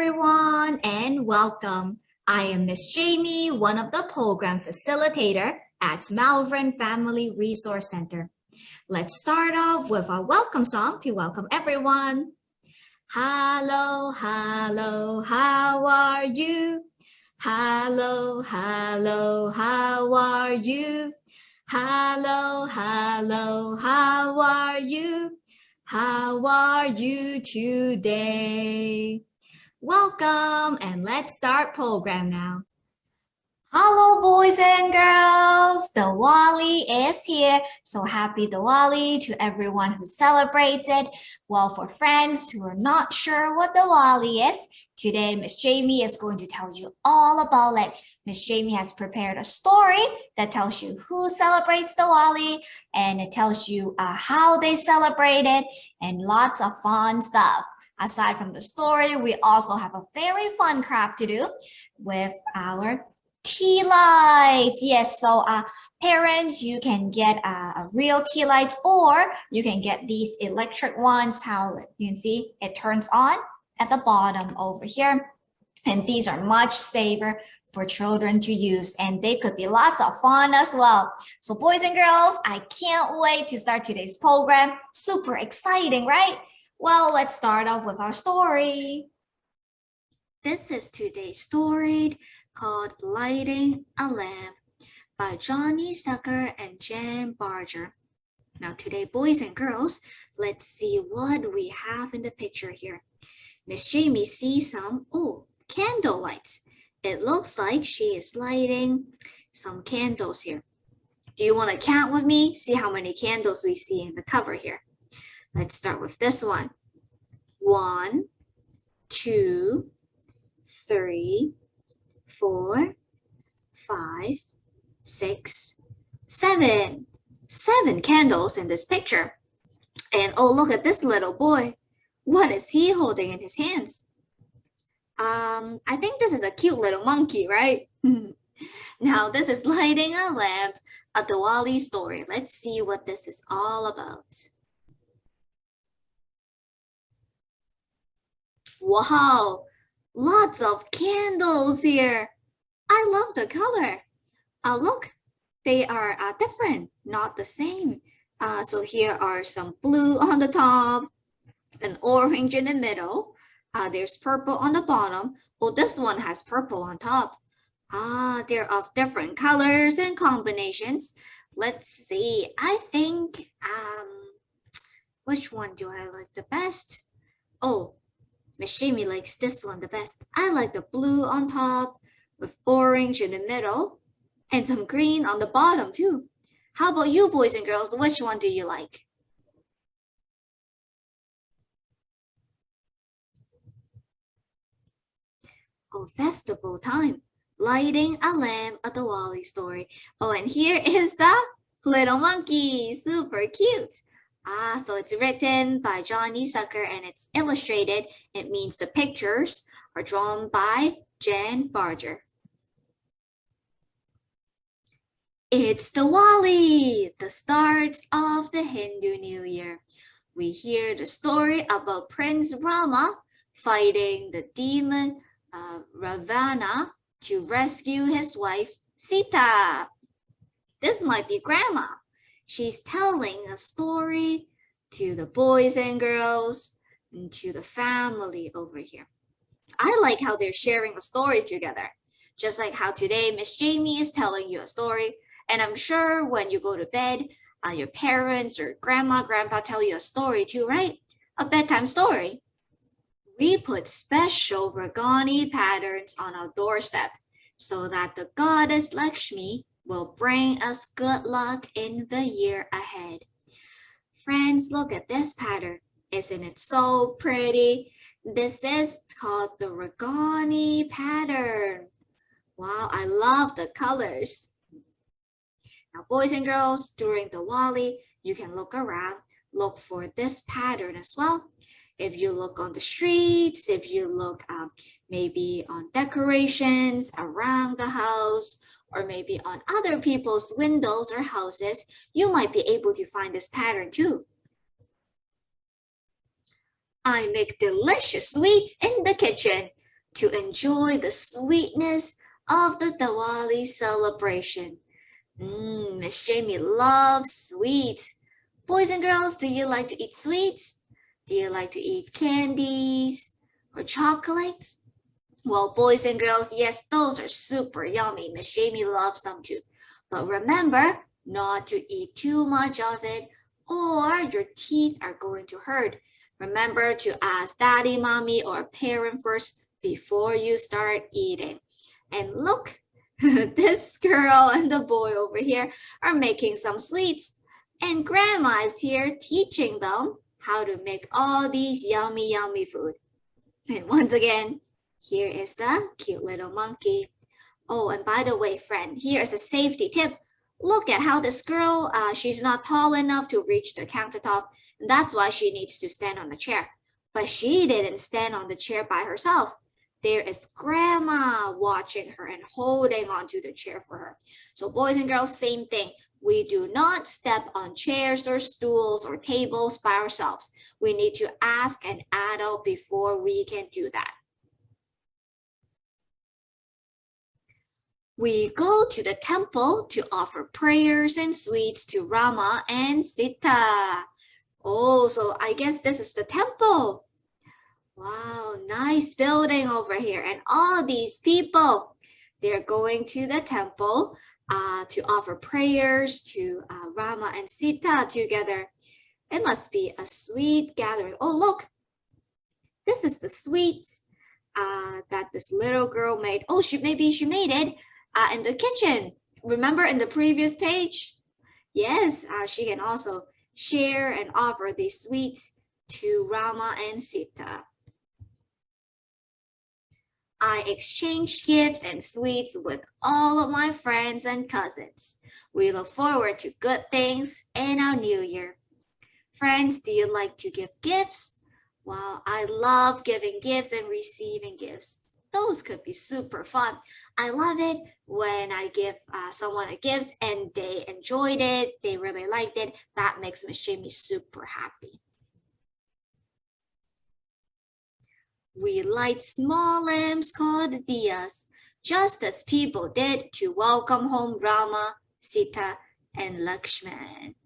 everyone, and welcome. I am Miss Jamie, one of the program facilitator at Malvern Family Resource Center. Let's start off with our welcome song to welcome everyone. Hello, hello, how are you? Hello, hello, how are you? Hello, hello, how are you? How are you today? Welcome, and let's start program now. Hello, boys and girls. Diwali is here. So happy Diwali to everyone who celebrates it. Well, for friends who are not sure what Diwali is, today Miss Jamie is going to tell you all about it. Miss Jamie has prepared a story that tells you who celebrates Diwali, and it tells you how they celebrate it, and lots of fun stuff. Aside from the story, we also have a very fun craft to do with our tea lights. Yes, so parents, you can get a real tea lights, or you can get these electric ones. How you can see it turns on at the bottom over here, and these are much safer for children to use, and they could be lots of fun as well. So boys and girls, I can't wait to start today's program. Super exciting, right? Well, let's start off with our story. This is today's story called Lighting a Lamp by Johnny Zucker and Jan Barger. Now today, boys and girls, let's see what we have in the picture here. Miss Jamie sees some, candle lights. It looks like she is lighting some candles here. Do you want to count with me? See how many candles we see in the cover here. Let's start with this one. 1, 2, 3, 4, 5, 6, 7. 7 candles in this picture. And look at this little boy. What is he holding in his hands? I think this is a cute little monkey, right? Now this is Lighting a Lamp, a Diwali story. Let's see what this is all about. Wow, lots of candles here. I love the color. Look, they are different, not the same. So here are some blue on the top, an orange in the middle. There's purple on the bottom. Oh, this one has purple on top. They're of different colors and combinations. Let's see. I think, which one do I like the best? Oh, Miss Jamie likes this one the best. I like the blue on top with orange in the middle and some green on the bottom too. How about you, boys and girls? Which one do you like? Oh, festival time. Lighting a lamp, a Diwali story. Oh, and here is the little monkey. Super cute. So it's written by Johnny Zucker and it's illustrated. It means the pictures are drawn by Jan Barger. It's Diwali, the start of the Hindu New Year. We hear the story about Prince Rama fighting the demon Ravana to rescue his wife Sita. This might be Grandma. She's telling a story to the boys and girls and to the family over here. I like how they're sharing a story together, just like how today Miss Jamie is telling you a story. And I'm sure when you go to bed, your parents or grandma, grandpa tell you a story too, right? A bedtime story. We put special Ragani patterns on our doorstep so that the goddess Lakshmi will bring us good luck in the year ahead. Friends, look at this pattern. Isn't it so pretty? This is called the Ragani Pattern. Wow, I love the colors. Now, boys and girls, during Diwali, you can look around, look for this pattern as well. If you look on the streets, if you look maybe on decorations around the house, or maybe on other people's windows or houses, you might be able to find this pattern too. I make delicious sweets in the kitchen. to enjoy the sweetness of the Diwali celebration. Miss Jamie loves sweets. Boys and girls, do you like to eat sweets? Do you like to eat candies or chocolates? Well, boys and girls, yes, those are super yummy. Miss Jamie loves them too. But remember not to eat too much of it or your teeth are going to hurt. Remember to ask daddy, mommy, or parent first before you start eating. And look, this girl and the boy over here are making some sweets. And grandma is here teaching them how to make all these yummy, yummy food. And once again, here is the cute little monkey. Oh, and by the way, friend, here is a safety tip. Look at how this girl, she's not tall enough to reach the countertop. And that's why she needs to stand on the chair. But she didn't stand on the chair by herself. There is grandma watching her and holding onto the chair for her. So boys and girls, same thing. We do not step on chairs or stools or tables by ourselves. We need to ask an adult before we can do that. We go to the temple to offer prayers and sweets to Rama and Sita. Oh, so I guess this is the temple. Wow, nice building over here. And all these people, they're going to the temple to offer prayers to Rama and Sita together. It must be a sweet gathering. Oh, look, this is the sweets that this little girl made. Oh, maybe she made it in the kitchen. Remember in the previous page? Yes, she can also share and offer these sweets to Rama and Sita. I exchanged gifts and sweets with all of my friends and cousins. We look forward to good things in our new year. Friends, do you like to give gifts? Well, I love giving gifts and receiving gifts. Those could be super fun. I love it when I give someone a gift and they enjoyed it, they really liked it. That makes Miss Jamie super happy. We light small lamps called diyas, just as people did to welcome home Rama, Sita, and Lakshman.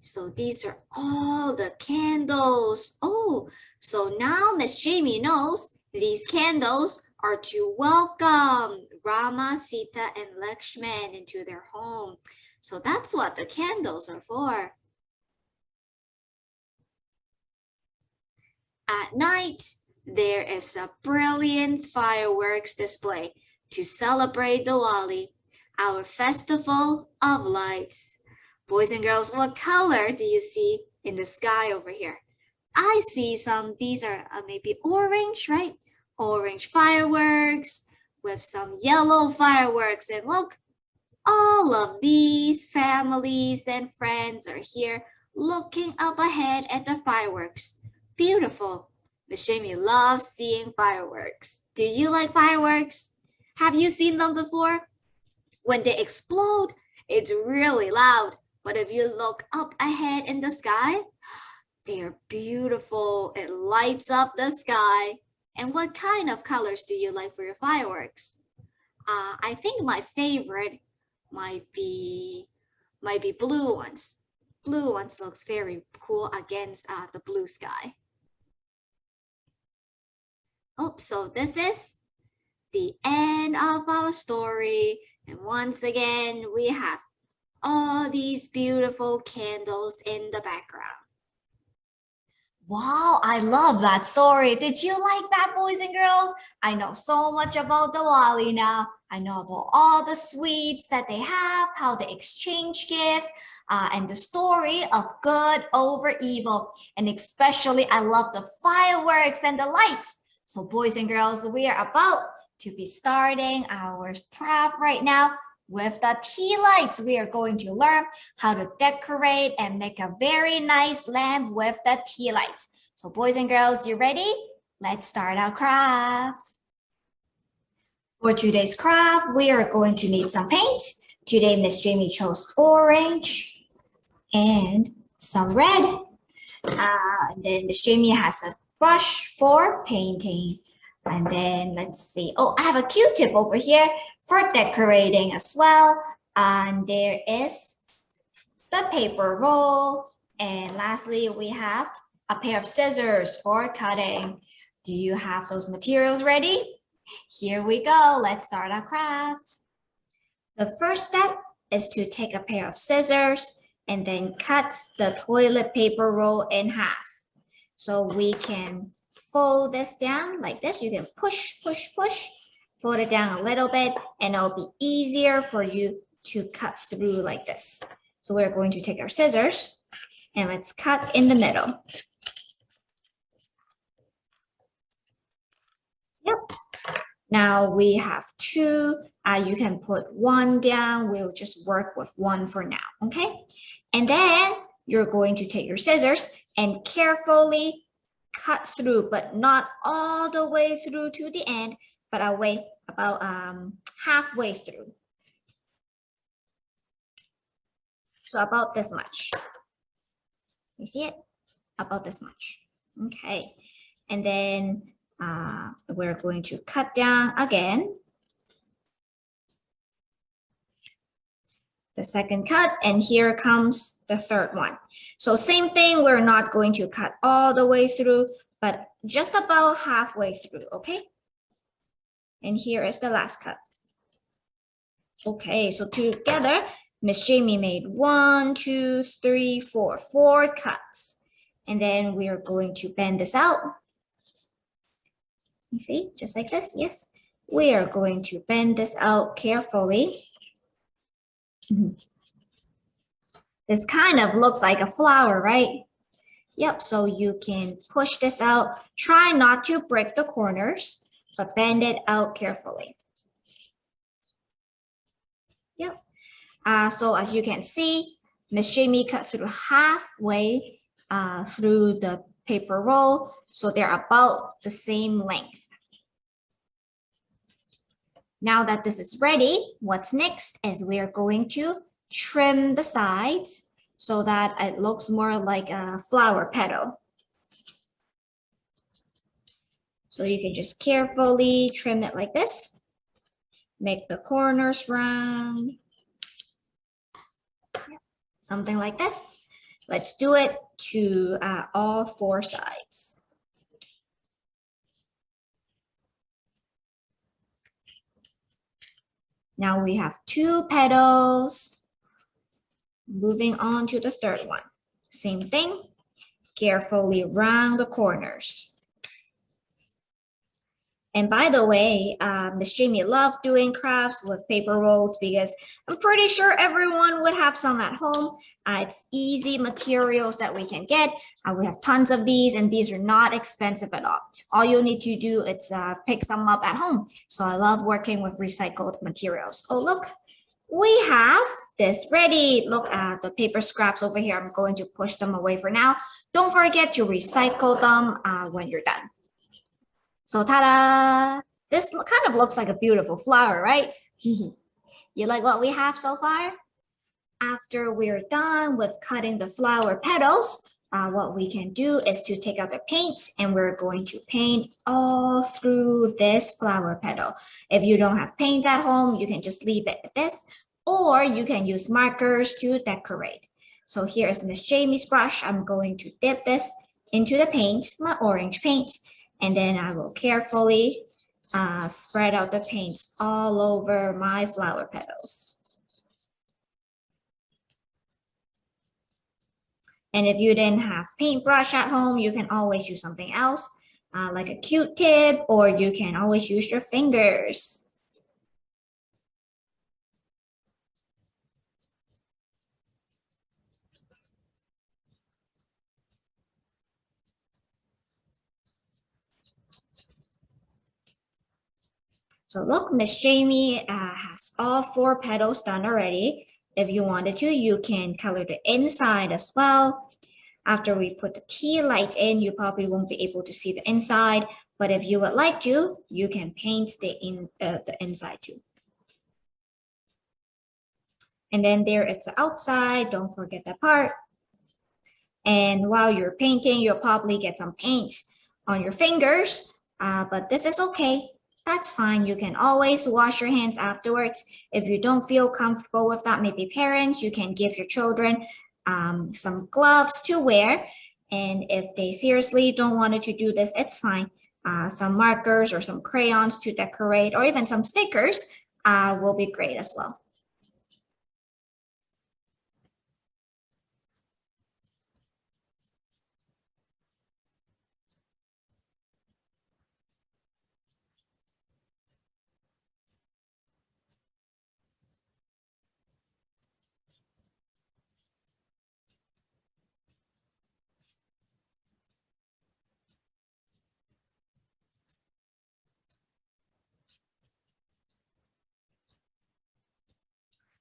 So these are all the candles. Oh, so now Miss Jamie knows these candles are to welcome Rama, Sita, and Lakshman into their home. So that's what the candles are for. At night, there is a brilliant fireworks display to celebrate Diwali, our festival of lights. Boys and girls, what color do you see in the sky over here? I see these are maybe orange, right? Orange fireworks with some yellow fireworks. And look, all of these families and friends are here looking up ahead at the fireworks. Beautiful. Miss Jamie loves seeing fireworks. Do you like fireworks? Have you seen them before? When they explode, it's really loud. But if you look up ahead in the sky, they're beautiful. It lights up the sky. And what kind of colors do you like for your fireworks? I think my favorite might be blue ones. Blue ones looks very cool against the blue sky. Oh, so this is the end of our story. And once again, we have all these beautiful candles in the background. Wow, I love that story. Did you like that, boys and girls? I know so much about Diwali now. I know about all the sweets that they have, how they exchange gifts, and the story of good over evil. And especially, I love the fireworks and the lights. So boys and girls, we are about to be starting our craft right now. With the tea lights, we are going to learn how to decorate and make a very nice lamp with the tea lights. So boys and girls, you ready? Let's start our craft. For today's craft, we are going to need some paint. Today, Miss Jamie chose orange and some red. And then Miss Jamie has a brush for painting. And then let's see. Oh, I have a Q-tip over here for decorating as well. And there is the paper roll. And lastly, we have a pair of scissors for cutting. Do you have those materials ready? Here we go. Let's start our craft. The first step is to take a pair of scissors and then cut the toilet paper roll in half. So we can fold this down like this. You can push, fold it down a little bit, and it'll be easier for you to cut through like this. So we're going to take our scissors and let's cut in the middle. Yep. Now we have two. You can put one down. We'll just work with one for now, okay? And then you're going to take your scissors and carefully cut through, but not all the way through to the end, but about halfway through. So about this much. You see it? About this much. Okay. And then we're going to cut down again. The second cut, and here comes the third one. So same thing, we're not going to cut all the way through, but just about halfway through, okay? And here is the last cut. Okay, so together, Miss Jamie made 1, 2, 3, 4, 4 cuts. And then we are going to bend this out. You see, just like this, yes. We are going to bend this out carefully. This kind of looks like a flower, right? Yep, so you can push this out. Try not to break the corners, but bend it out carefully. Yep. So as you can see, Miss Jamie cut through halfway through the paper roll, so they're about the same length. Now that this is ready, what's next is we are going to trim the sides so that it looks more like a flower petal. So you can just carefully trim it like this. Make the corners round. Something like this. Let's do it to all 4 sides. Now we have 2 petals. Moving on to the third one. Same thing. Carefully round the corners. And by the way, Miss Jamie loved doing crafts with paper rolls because I'm pretty sure everyone would have some at home. It's easy materials that we can get. We have tons of these, and these are not expensive at all. All you need to do is pick some up at home. So I love working with recycled materials. Oh, look, we have this ready. Look at the paper scraps over here. I'm going to push them away for now. Don't forget to recycle them when you're done. So ta-da! This kind of looks like a beautiful flower, right? You like what we have so far? After we're done with cutting the flower petals, what we can do is to take out the paints, and we're going to paint all through this flower petal. If you don't have paint at home, you can just leave it at this, or you can use markers to decorate. So here's Miss Jamie's brush. I'm going to dip this into the paint, my orange paint, and then I will carefully spread out the paints all over my flower petals. And if you didn't have paintbrush at home, you can always use something else, like a Q-tip, or you can always use your fingers. So look, Miss Jamie has all 4 petals done already. If you wanted to, you can color the inside as well. After we put the tea light in, you probably won't be able to see the inside, but if you would like to, you can paint the inside too. And then there it's the outside, don't forget that part. And while you're painting, you'll probably get some paint on your fingers. but this is okay. That's fine. You can always wash your hands afterwards. If you don't feel comfortable with that, maybe parents, you can give your children some gloves to wear. And if they seriously don't want to do this, it's fine. Some markers or some crayons to decorate, or even some stickers will be great as well.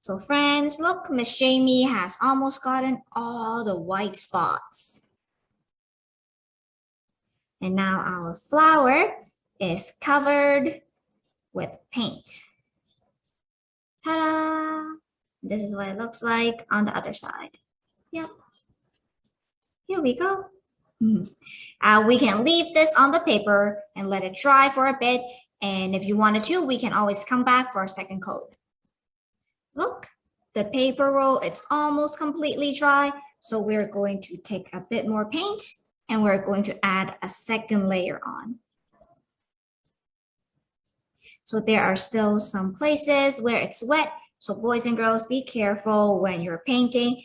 So friends, look, Miss Jamie has almost gotten all the white spots. And now our flower is covered with paint. Ta-da! This is what it looks like on the other side. Yep. Here we go. We can leave this on the paper and let it dry for a bit. And if you wanted to, we can always come back for a second coat. Look, the paper roll, it's almost completely dry. So we're going to take a bit more paint and we're going to add a second layer on. So there are still some places where it's wet. So boys and girls, be careful when you're painting.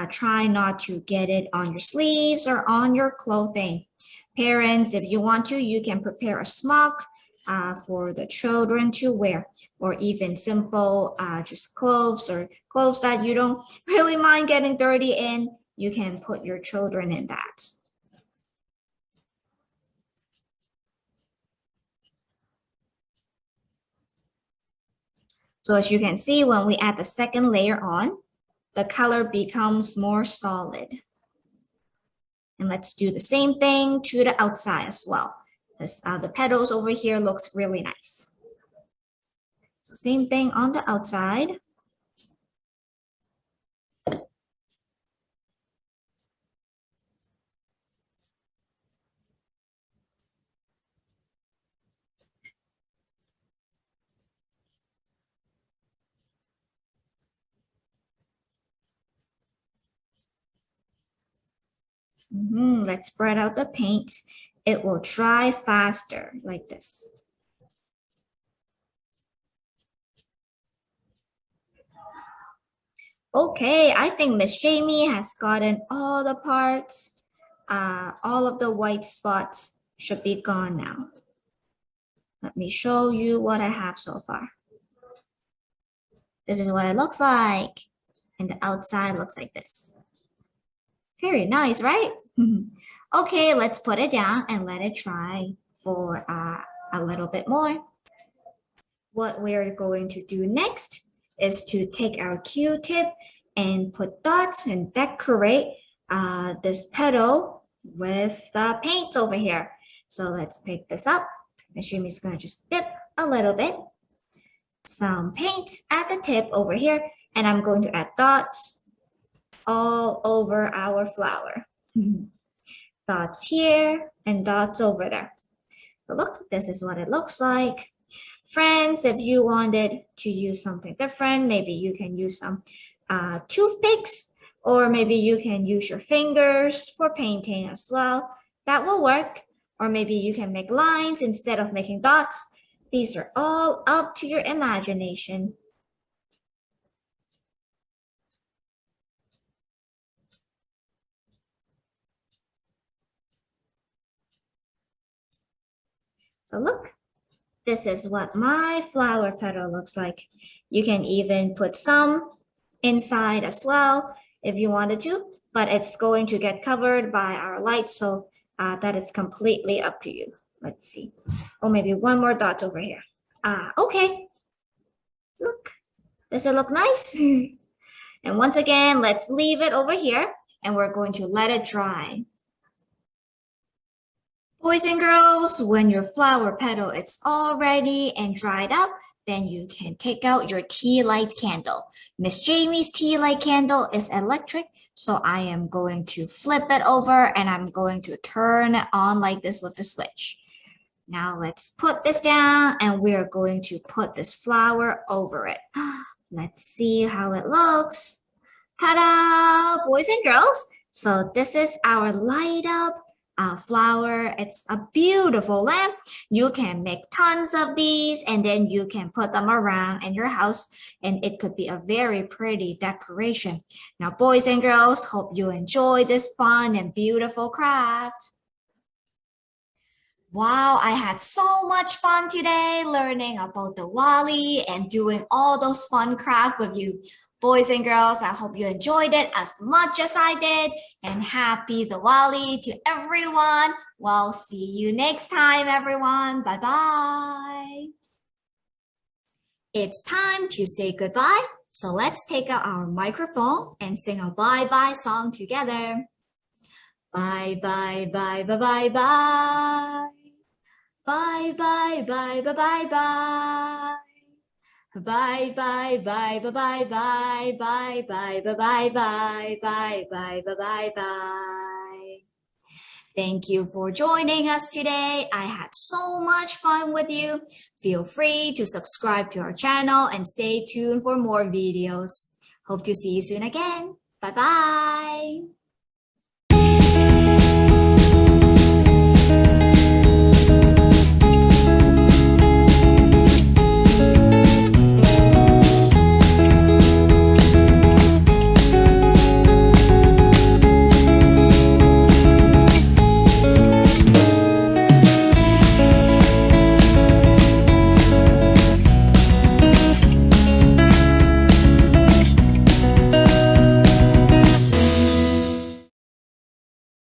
Try not to get it on your sleeves or on your clothing. Parents, if you want to, you can prepare a smock for the children to wear, or even simple just clothes or clothes that you don't really mind getting dirty in. You can put your children in that. So as you can see, when we add the second layer on, the color becomes more solid. And let's do the same thing to the outside as well. The petals over here looks really nice. So same thing on the outside. Let's spread out the paint. It will dry faster like this. Okay, I think Miss Jamie has gotten all the parts. All of the white spots should be gone now. Let me show you what I have so far. This is what it looks like. And the outside looks like this. Very nice, right? Okay, let's put it down and let it dry for a little bit more. What we're going to do next is to take our Q-tip and put dots and decorate this petal with the paint over here. So let's pick this up. Miss is going to just dip a little bit. Some paint at the tip over here, and I'm going to add dots all over our flower. Dots here and dots over there. So look, this is what it looks like. Friends, if you wanted to use something different, maybe you can use some toothpicks, or maybe you can use your fingers for painting as well. That will work. Or maybe you can make lines instead of making dots. These are all up to your imagination. So look, this is what my flower petal looks like. You can even put some inside as well if you wanted to, but it's going to get covered by our light, so that is completely up to you. Let's see. Or maybe one more dot over here. Okay. Look, does it look nice? And once again, let's leave it over here and we're going to let it dry. Boys and girls, when your flower petal is all ready and dried up, then you can take out your tea light candle. Miss Jamie's tea light candle is electric, so I am going to flip it over and I'm going to turn it on like this with the switch. Now let's put this down and we're going to put this flower over it. Let's see how it looks. Ta-da, boys and girls. So this is our light up flower. It's a beautiful lamp. You can make tons of these and then you can put them around in your house and it could be a very pretty decoration. Now, boys and girls, hope you enjoy this fun and beautiful craft. Wow, I had so much fun today learning about Diwali and doing all those fun crafts with you. Boys and girls, I hope you enjoyed it as much as I did. And happy Diwali to everyone. Well, see you next time, everyone. Bye-bye. It's time to say goodbye. So let's take out our microphone and sing a bye-bye song together. Bye, bye, bye, bye, bye, bye. Bye, bye, bye, bye, bye, bye. Bye, bye, bye, bye, bye, bye, bye, bye, bye, bye, bye, bye, bye, bye, bye, bye. Thank you for joining us today. I had so much fun with you. Feel free to subscribe to our channel and stay tuned for more videos. Hope to see you soon again. Bye-bye.